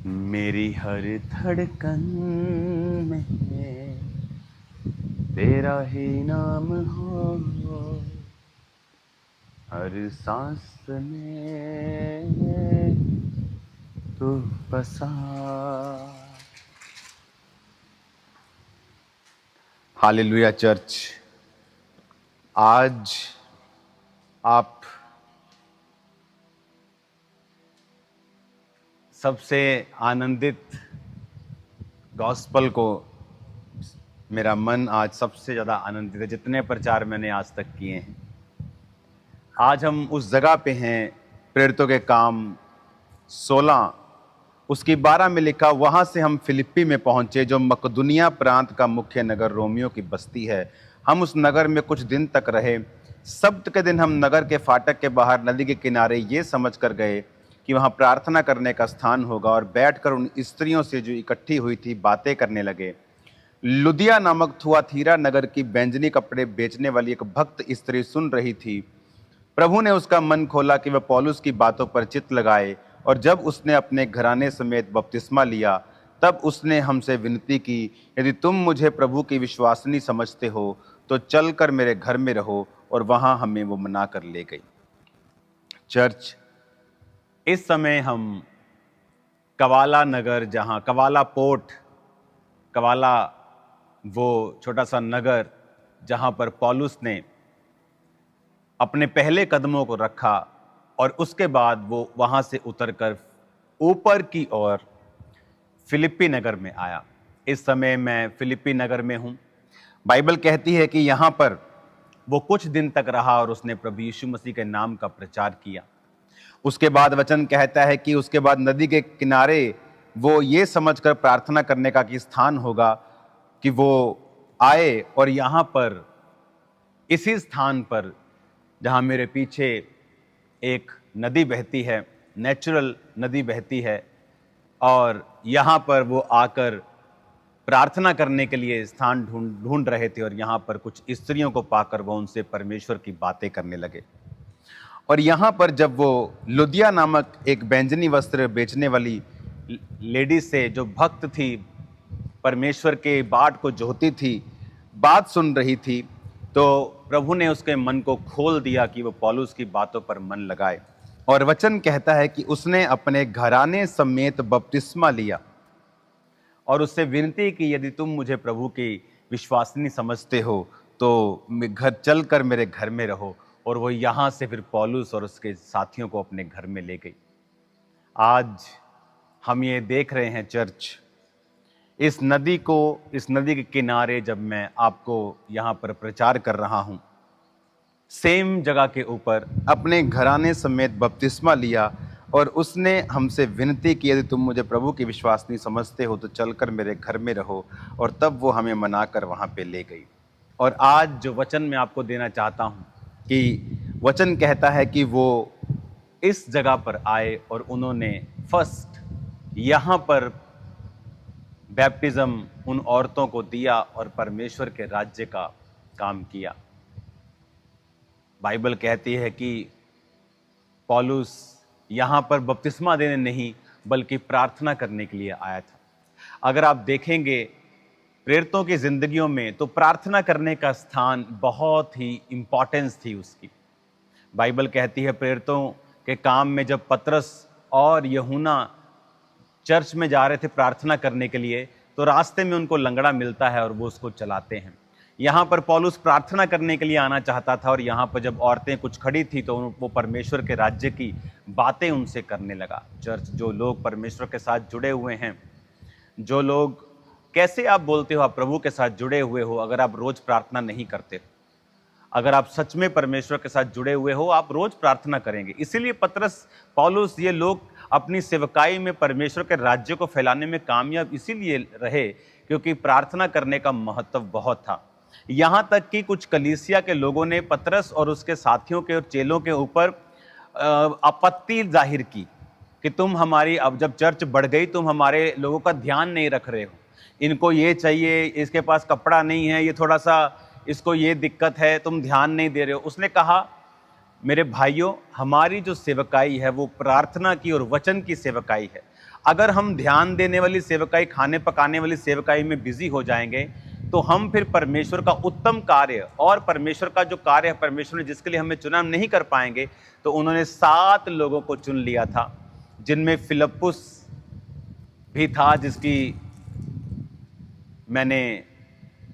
मेरी हर धड़कन में तेरा ही नाम हो, हर सांस में तू बसा। Hallelujah church. आज आप सबसे आनंदित गॉस्पल को, मेरा मन आज सबसे ज़्यादा आनंदित है जितने प्रचार मैंने आज तक किए हैं। आज हम उस जगह पे हैं, प्रेरितों के काम 16 उसकी 12 में लिखा, वहाँ से हम फिलिप्पी में पहुँचे जो मकदुनिया प्रांत का मुख्य नगर रोमियो की बस्ती है। हम उस नगर में कुछ दिन तक रहे। सब्त के दिन हम नगर के फाटक के बाहर नदी के किनारे ये समझ कर गए कि वहाँ प्रार्थना करने का स्थान होगा, और बैठकर उन स्त्रियों से जो इकट्ठी हुई थी बातें करने लगे। लुदिया नामक थुआथीरा नगर की बैंजनी कपड़े बेचने वाली एक भक्त स्त्री सुन रही थी। प्रभु ने उसका मन खोला कि वह पौलुस की बातों पर चित्त लगाए, और जब उसने अपने घराने समेत बपतिस्मा लिया तब उसने हमसे विनती की, यदि तुम मुझे प्रभु की विश्वासनी समझते हो तो चलकर मेरे घर में रहो, और वहां हमें वो मना कर ले गई। चर्च, इस समय हम कवाला नगर, जहां कवाला पोर्ट, कवाला वो छोटा सा नगर जहां पर पौलुस ने अपने पहले कदमों को रखा, और उसके बाद वो वहां से उतरकर ऊपर की ओर फिलिप्पी नगर में आया। इस समय मैं फिलिप्पी नगर में हूं। बाइबल कहती है कि यहां पर वो कुछ दिन तक रहा और उसने प्रभु यीशु मसीह के नाम का प्रचार किया। उसके बाद वचन कहता है कि उसके बाद नदी के किनारे वो ये समझकर प्रार्थना करने का कि स्थान होगा कि वो आए, और यहां पर इसी स्थान पर जहां मेरे पीछे एक नदी बहती है, नेचुरल नदी बहती है, और यहाँ पर वो आकर प्रार्थना करने के लिए स्थान ढूंढ रहे थे, और यहाँ पर कुछ स्त्रियों को पाकर वो उनसे परमेश्वर की बातें करने लगे। और यहाँ पर जब वो लुदिया नामक एक बैंजनी वस्त्र बेचने वाली लेडी से, जो भक्त थी, परमेश्वर के बाट को जोहती थी, बात सुन रही थी, तो प्रभु ने उसके मन को खोल दिया कि वो पौलुस की बातों पर मन लगाए। और वचन कहता है कि उसने अपने घराने समेत बपतिस्मा लिया और उससे विनती की, यदि तुम मुझे प्रभु की विश्वासनी समझते हो तो घर चलकर मेरे घर में रहो। और वो यहाँ से फिर पौलुस और उसके साथियों को अपने घर में ले गई। आज हम ये देख रहे हैं चर्च, इस नदी के किनारे जब मैं आपको यहाँ पर प्रचार कर रहा हूँ, सेम जगह के ऊपर अपने घराने समेत बपतिस्मा लिया, और उसने हमसे विनती की, यदि तुम मुझे प्रभु की विश्वासनी समझते हो तो चलकर मेरे घर में रहो। और तब वो हमें मनाकर वहाँ पे ले गई। और आज जो वचन मैं आपको देना चाहता हूँ कि वचन कहता है कि वो इस जगह पर आए और उन्होंने फर्स्ट यहाँ पर बैप्टिज्म उन औरतों को दिया और परमेश्वर के राज्य का काम किया। बाइबल कहती है कि पौलुस यहाँ पर बपतिस्मा देने नहीं बल्कि प्रार्थना करने के लिए आया था। अगर आप देखेंगे प्रेरितों की जिंदगियों में, तो प्रार्थना करने का स्थान बहुत ही इंपॉर्टेंस थी उसकी। बाइबल कहती है प्रेरितों के काम में जब पतरस और यूहन्ना चर्च में जा रहे थे प्रार्थना करने के लिए, तो रास्ते में उनको लंगड़ा मिलता है और वो उसको चलाते हैं। यहाँ पर पौलुस प्रार्थना करने के लिए आना चाहता था, और यहाँ पर जब औरतें कुछ खड़ी थी तो वो परमेश्वर के राज्य की बातें उनसे करने लगा। चर्च, जो लोग परमेश्वर के साथ जुड़े हुए हैं, जो लोग, कैसे आप बोलते हो आप प्रभु के साथ जुड़े हुए हो अगर आप रोज प्रार्थना नहीं करते? अगर आप सच में परमेश्वर के साथ जुड़े हुए हो, आप रोज प्रार्थना करेंगे। इसीलिए पतरस, पौलुस, ये लोग अपनी सेवकाई में परमेश्वर के राज्य को फैलाने में कामयाब इसीलिए रहे क्योंकि प्रार्थना करने का महत्व बहुत था। यहाँ तक कि कुछ कलीसिया के लोगों ने पतरस और उसके साथियों के और चेलों के ऊपर आपत्ति जाहिर की कि तुम हमारी, अब जब चर्च बढ़ गई, तुम हमारे लोगों का ध्यान नहीं रख रहे हो, इनको ये चाहिए, इसके पास कपड़ा नहीं है, ये थोड़ा सा, इसको ये दिक्कत है, तुम ध्यान नहीं दे रहे हो। उसने कहा, मेरे भाइयों, हमारी जो सेवकाई है वो प्रार्थना की और वचन की सेवकाई है। अगर हम ध्यान देने वाली सेवकाई, खाने पकाने वाली सेवकाई में बिजी हो जाएंगे तो हम फिर परमेश्वर का उत्तम कार्य और परमेश्वर का जो कार्य है परमेश्वर ने जिसके लिए हमें चुना नहीं कर पाएंगे। तो उन्होंने 7 लोगों को चुन लिया था, जिनमें फिलिप्पुस भी था,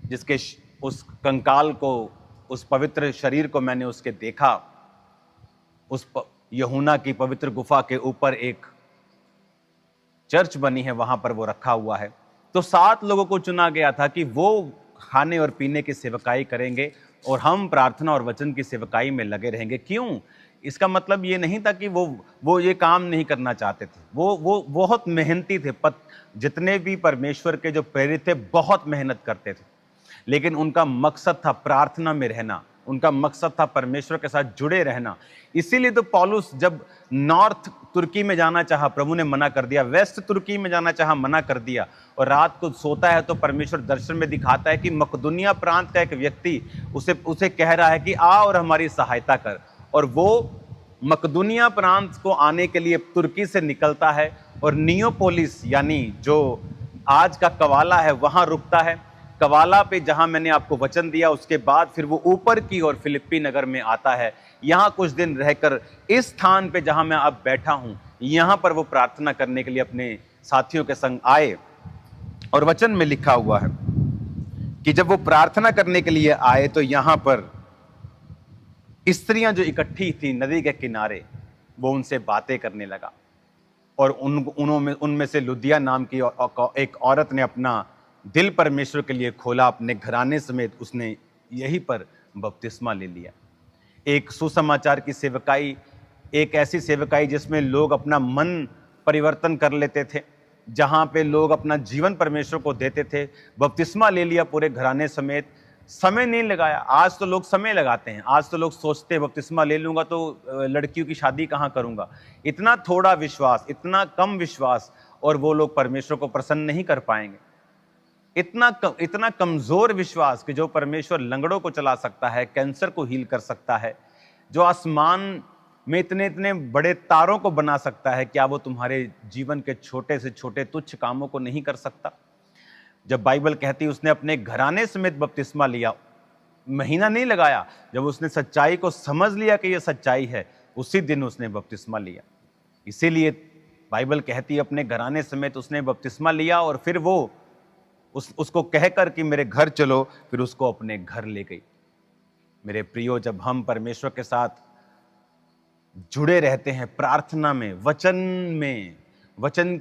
जिसके उस कंकाल को, उस पवित्र शरीर को मैंने उसके देखा। यूहन्ना की पवित्र गुफा के ऊपर एक चर्च बनी है, वहां पर वो रखा हुआ है। तो 7 लोगों को चुना गया था कि वो खाने और पीने की सेवकाई करेंगे और हम प्रार्थना और वचन की सेवकाई में लगे रहेंगे। क्यों? इसका मतलब ये नहीं था कि वो ये काम नहीं करना चाहते थे। वो बहुत मेहनती थे। जितने भी परमेश्वर के जो प्रेरित थे बहुत मेहनत करते थे, लेकिन उनका मकसद था प्रार्थना में रहना, उनका मकसद था परमेश्वर के साथ जुड़े रहना। इसीलिए तो पौलुस जब नॉर्थ तुर्की में जाना चाहा, प्रभु ने मना कर दिया, वेस्ट तुर्की में जाना चाहा, मना कर दिया, और रात को सोता है तो परमेश्वर दर्शन में दिखाता है कि मकदुनिया प्रांत का एक व्यक्ति उसे कह रहा है कि आ और हमारी सहायता कर। और वो मकदुनिया प्रांत को आने के लिए तुर्की से निकलता है और नियोपोलिस यानी जो आज का कवाला है वहां रुकता है। कवाला पे जहां मैंने आपको वचन दिया, उसके बाद फिर वो ऊपर की ओर फिलिप्पी नगर में आता है। यहां कुछ दिन रहकर इस स्थान पे जहां मैं अब बैठा हूं, यहां पर वो प्रार्थना करने के लिए अपने साथियों के संग आए। और वचन में लिखा हुआ है कि जब वो प्रार्थना करने के लिए आए तो यहां पर स्त्रियां जो इकट्ठी थी नदी के किनारे, वो उनसे बातें करने लगा। और उनमें से लुदिया नाम की एक औरत ने अपना दिल परमेश्वर के लिए खोला, अपने घराने समेत उसने यहीं पर बपतिस्मा ले लिया। एक सुसमाचार की सेवकाई, एक ऐसी सेवकाई जिसमें लोग अपना मन परिवर्तन कर लेते थे, जहां पे लोग अपना जीवन परमेश्वर को देते थे। बपतिस्मा ले लिया पूरे घराने समेत, समय नहीं लगाया। आज तो लोग समय लगाते हैं, आज तो लोग सोचते हैं बपतिस्मा ले लूंगा तो लड़कियों की शादी कहाँ करूंगा। इतना थोड़ा विश्वास, इतना कम विश्वास, और वो लोग परमेश्वर को प्रसन्न नहीं कर पाएंगे। इतना कमजोर विश्वास कि जो परमेश्वर लंगड़ों को चला सकता है, कैंसर को हील कर सकता है, जो आसमान में इतने इतने बड़े तारों को बना सकता है, क्या वो तुम्हारे जीवन के छोटे से छोटे तुच्छ कामों को नहीं कर सकता? जब बाइबल कहती है उसने अपने घराने समेत बपतिस्मा लिया, महीना नहीं लगाया, जब उसने सच्चाई को समझ लिया कि यह सच्चाई है, उसी दिन उसने बपतिस्मा लिया। इसीलिए बाइबल कहती है अपने घराने समेत उसने बपतिस्मा लिया, और फिर वो उसको कहकर कि मेरे घर चलो, फिर उसको अपने घर ले गई। मेरे प्रियो, जब हम परमेश्वर के साथ जुड़े रहते हैं प्रार्थना में, वचन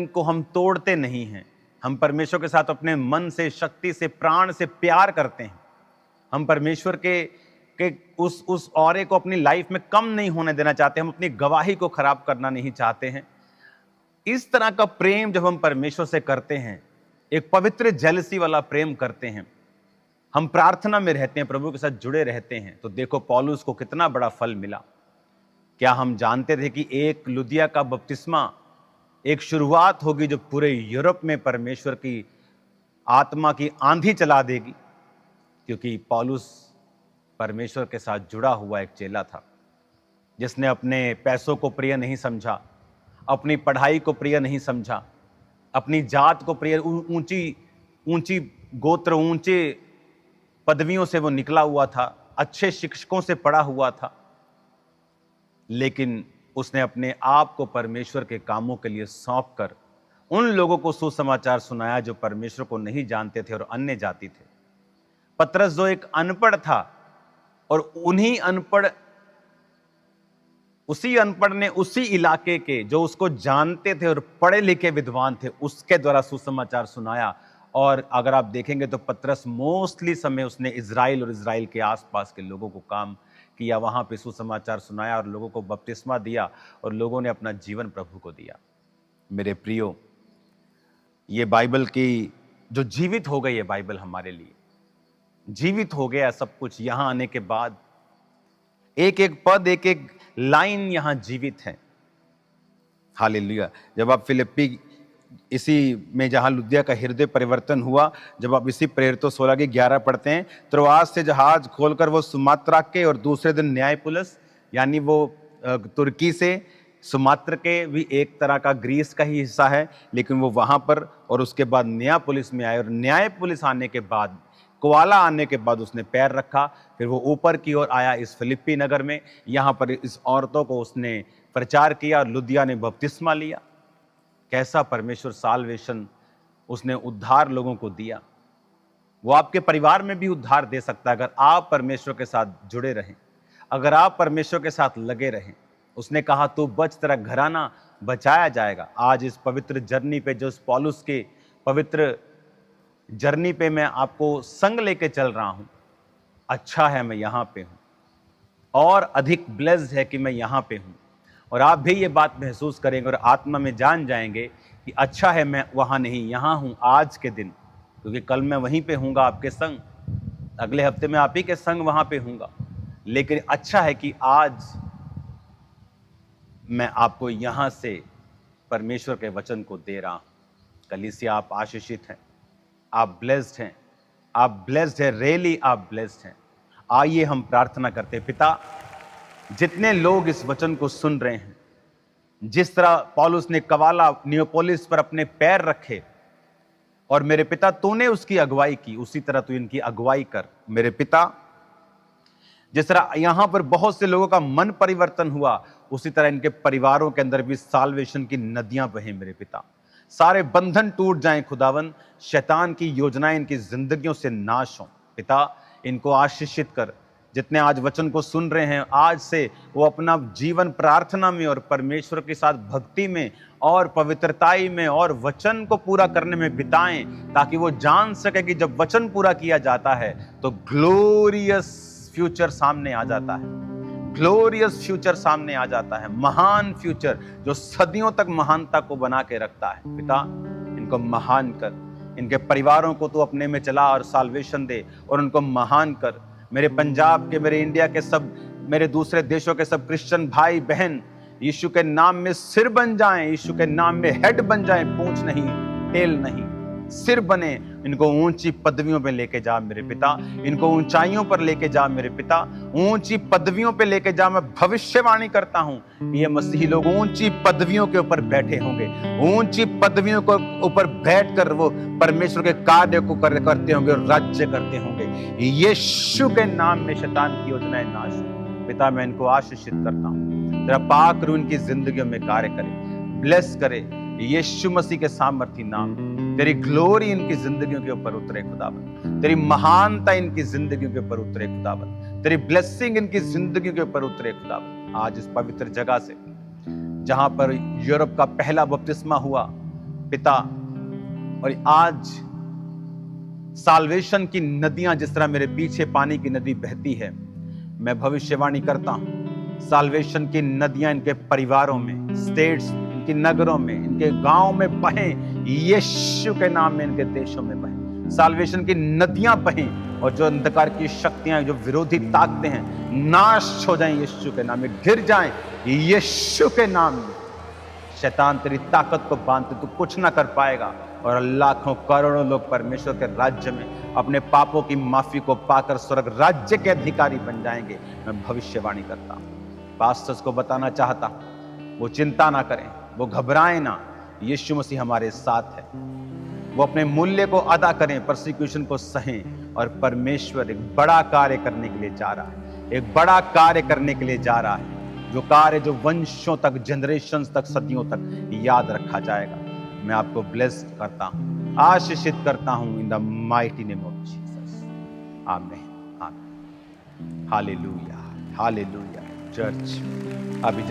को हम तोड़ते नहीं हैं, हम परमेश्वर के साथ अपने मन से, शक्ति से, प्राण से प्यार करते हैं, हम परमेश्वर के उस औरे को अपनी लाइफ में कम नहीं होने देना चाहते, हम अपनी गवाही को खराब करना नहीं चाहते हैं। इस तरह का प्रेम जब हम परमेश्वर से करते हैं, एक पवित्र जेलसी वाला प्रेम करते हैं, हम प्रार्थना में रहते हैं, प्रभु के साथ जुड़े रहते हैं, तो देखो पौलुस को कितना बड़ा फल मिला। क्या हम जानते थे कि एक लुदिया का बपतिस्मा एक शुरुआत होगी जो पूरे यूरोप में परमेश्वर की आत्मा की आंधी चला देगी? क्योंकि पौलुस परमेश्वर के साथ जुड़ा हुआ एक चेला था, जिसने अपने पैसों को प्रिय नहीं समझा, अपनी पढ़ाई को प्रिय नहीं समझा, अपनी जात को प्रिय, ऊंची गोत्र, ऊंचे पदवियों से वो निकला हुआ था, अच्छे शिक्षकों से पढ़ा हुआ था, लेकिन उसने अपने आप को परमेश्वर के कामों के लिए सौंपकर उन लोगों को सुसमाचार सुनाया जो परमेश्वर को नहीं जानते थे और अन्य जाति थे। पतरस जो एक अनपढ़ था, और उसी अनपढ़ ने उसी इलाके के जो उसको जानते थे और पढ़े लिखे विद्वान थे, उसके द्वारा सुसमाचार सुनाया। और अगर आप देखेंगे तो पतरस मोस्टली समय उसने इजराइल और इजराइल के आसपास के लोगों को काम किया, वहां पे सुसमाचार सुनाया और लोगों को बपतिस्मा दिया, और लोगों ने अपना जीवन प्रभु को दिया। मेरे प्रियो, ये बाइबल की जो जीवित हो गई है, बाइबल हमारे लिए जीवित हो गया सब कुछ। यहां आने के बाद एक एक पद, एक एक लाइन यहां जीवित है। हालेलुया। जब आप फिलिप्पी इसी में जहां लुदिया का हृदय परिवर्तन हुआ, जब आप इसी प्रेरितों 16-11 पढ़ते हैं, त्रोआस से जहाज खोलकर वो सुमात्रा के और दूसरे दिन न्यायपुलस यानी वो तुर्की से सुमात्र के भी एक तरह का ग्रीस का ही हिस्सा है, लेकिन वो वहाँ पर और उसके बाद न्यायपुलिस में आए और न्यायपुलिस आने के बाद, कुआला आने के बाद उसने पैर रखा। फिर वो ऊपर की ओर आया इस फिलिप्पी नगर में, यहाँ पर इस औरतों को उसने प्रचार किया और लुदिया ने बपतिस्मा लिया। कैसा परमेश्वर साल्वेशन, उसने उद्धार लोगों को दिया। वो आपके परिवार में भी उद्धार दे सकता है अगर आप परमेश्वर के साथ जुड़े रहें, अगर आप परमेश्वर के साथ लगे रहें। उसने कहा तू बच, तेरा घराना बचाया जाएगा। आज इस पवित्र जर्नी पे, जो इस पौलुस के पवित्र जर्नी पे मैं आपको संग लेके चल रहा हूं, अच्छा है मैं यहां पे हूं और अधिक ब्लेस्ड है कि मैं यहां पे हूं। और आप भी ये बात महसूस करेंगे और आत्मा में जान जाएंगे कि अच्छा है मैं वहां नहीं, यहां हूं आज के दिन, क्योंकि कल मैं वहीं पे हूंगा आपके संग, अगले हफ्ते में आप ही के संग वहां पे हूंगा। लेकिन अच्छा है कि आज मैं आपको यहां से परमेश्वर के वचन को दे रहा हूं। कलीसिया, आप आशीषित हैं, आप ब्लेस्ड हैं, आप ब्लेस्ड हैं, रियली आप ब्लेस्ड हैं। आइए हम प्रार्थना करते हैं। पिता, जितने लोग इस वचन को सुन रहे हैं, जिस तरह पौलुस ने कवाला नियोपोलिस पर अपने पैर रखे और मेरे पिता तूने उसकी अगुवाई की, उसी तरह तू इनकी अगुवाई कर मेरे पिता। जिस तरह यहां पर बहुत से लोगों का मन परिवर्तन हुआ, उसी तरह इनके परिवारों के अंदर भी साल्वेशन की नदियां बहें मेरे पिता। सारे बंधन टूट जाएं खुदावन, शैतान की योजनाएं इनकी जिंदगियों से नाश हों पिता। इनको आशीषित कर। जितने आज वचन को सुन रहे हैं, आज से वो अपना जीवन प्रार्थना में और परमेश्वर के साथ भक्ति में और पवित्रताई में और वचन को पूरा करने में बिताएं, ताकि वो जान सके कि जब वचन पूरा किया जाता है तो ग्लोरियस फ्यूचर सामने आ जाता है, ग्लोरियस फ्यूचर सामने आ जाता है, महान फ्यूचर जो सदियों तक महानता को बना के रखता है। पिता, इनको महान कर, इनके परिवारों को तू अपने में चला और साल्वेशन दे और उनको महान कर। मेरे पंजाब के, मेरे इंडिया के सब, मेरे दूसरे देशों के सब क्रिश्चियन भाई बहन यीशु के नाम में सिर बन जाएं, यीशु के नाम में हेड बन जाएं, पूंछ नहीं, टेल नहीं, सिर बने। इनको ऊंची पदवियों पे लेके जा मेरे पिता, इनको ऊंचाइयों पर लेके जा मेरे पिता, ऊंची पदवियों पे लेके जा। मैं भविष्यवाणी करता हूं ये मसीही लोग ऊंची पदवियों के ऊपर बैठे होंगे, ऊंची पदवियों के ऊपर बैठकर वो परमेश्वर के कार्य को करते होंगे और राज्य करते होंगे। यीशु के नाम में शैतान की योजनाएं नाश हो पिता। मैं इनको आशीषित करता हूं, तेरा पाक रूह इनकी जिंदगियों में कार्य करे, ब्लेस करे यीशु मसीह के सामर्थी नाम। तेरी ग्लोरी इनकी जिंदगियों के ऊपर उतरे खुदावन, तेरी महानता इनकी जिंदगियों के ऊपर उतरे खुदावन, तेरी ब्लेसिंग इनकी जिंदगियों के ऊपर उतरे खुदावन। आज इस पवित्र जगह से, जहां पर यूरोप का पहला बपतिस्मा हुआ पिता, और आज साल्वेशन की नदियां जिस तरह मेरे पीछे पानी की नदी बहती है, मैं भविष्यवाणी करता हूं साल्वेशन की नदियां इनके परिवारों में, स्टेट्स, इनके नगरों में, इनके गांव में बहें, यीशु के नाम में इनके देशों में बहें। साल्वेशन की नदियां बहें और जो अंधकार की शक्तियां, जो विरोधी ताकतें हैं, नाश हो जाएं यीशु के नाम में, गिर जाएं यीशु के नाम में। शैतान तेरी ताकत को बांधते तू कुछ ना कर पाएगा और लाखों करोड़ों लोग परमेश्वर के राज्य में अपने पापों की माफी को पाकर स्वर्ग राज्य के अधिकारी बन जाएंगे। मैं भविष्यवाणी करता हूं। पास्टर्स को बताना चाहता हूं, वो चिंता ना करें, वो घबराएं ना, यीशु मसीह हमारे साथ है। वो अपने मूल्य को अदा करें, परसिक्यूशन को सहें, और परमेश्वर एक बड़ा कार्य करने के लिए जा रहा है, एक बड़ा कार्य करने के लिए जा रहा है, जो कार्य जो वंशों तक, जनरेशंस तक, सदियों तक याद रखा जाएगा। मैं आपको ब्लेस करता हूं, आशीषित करता हूं in the mighty name of Jesus. आमीन, आमीन, हालेलुया, हालेलुया। चर्च अभी